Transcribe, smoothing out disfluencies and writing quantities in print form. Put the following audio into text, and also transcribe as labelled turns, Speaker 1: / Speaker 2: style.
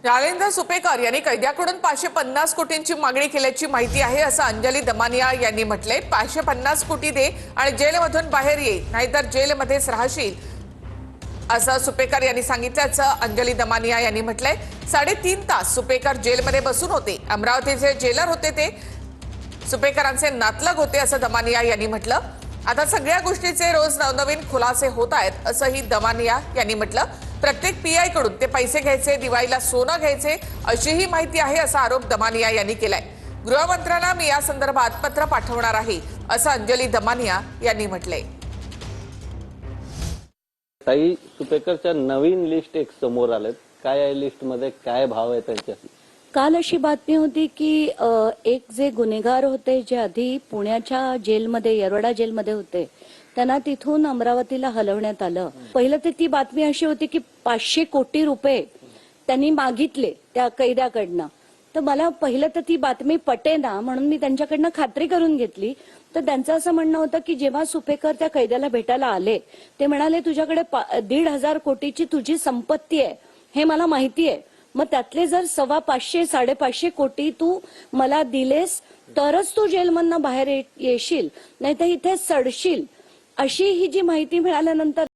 Speaker 1: जालेंद्र सुपेकर यांनी कैद्याकडून 550 कोटींची मागणी केल्याची माहिती आहे असं अंजली दमानिया यांनी म्हटले। 550 कोटी दे आणि जेलमधून बाहेर ये, नाहीतर जेलमध्येच राहशील असं सुपेकर यांनी सांगितल्याचं अंजली दमानिया यांनी म्हटलंय। 3.5 तास सुपेकर जेलमध्ये बसून होते। अमरावतीचे जेलर होते ते सुपेकरांचे नातलग होते असं दमानिया यांनी म्हटलं। आता सगळ्या गोष्टीचे रोज नवनवीन खुलासे होत आहेत असंही दमानिया यांनी म्हटलं। प्रत्येक पीआय कडून ते पैसे घ्यायचे, दिवाळीला सोनं घ्यायचे अशीही माहिती आहे असा आरोप दमानिया यांनी केलाय। गृहमंत्र्यांना मी या संदर्भात पत्र पाठवणार आहे असं अंजली दमानिया यांनी म्हटलंय।
Speaker 2: ताई, सुपेकरच्या नवीन लिस्ट एक समोर आलेत, काय आहे लिस्ट मध्ये, काय भाव आहे त्यांच्या?
Speaker 3: काल अशी बातमी होती की एक जे गुन्हेगार होते जे आधी पुण्याच्या जेलमध्ये, येरवडा जेलमध्ये होते, त्यांना तिथून अमरावतीला हलवण्यात आलं। पहिलं तर ती बातमी अशी होती की 500 कोटी रुपये त्यांनी मागितले त्या कैद्याकडनं। तर मला पहिलं तर ती बातमी पटेना, म्हणून मी त्यांच्याकडनं खात्री करून घेतली। तर त्यांचं असं म्हणणं होतं की जेव्हा सुपेकर त्या कैद्याला भेटायला आले, ते म्हणाले तुझ्याकडे 1,500 कोटीची तुझी संपत्ती आहे हे मला माहिती आहे, मग त्यातले जर 500-550 कोटी तू मला दिलेस तरच तू जेलमधनं बाहेर येशील, नाही तर इथे सडशील, अशी ही जी माहिती मिळाल्यानंतर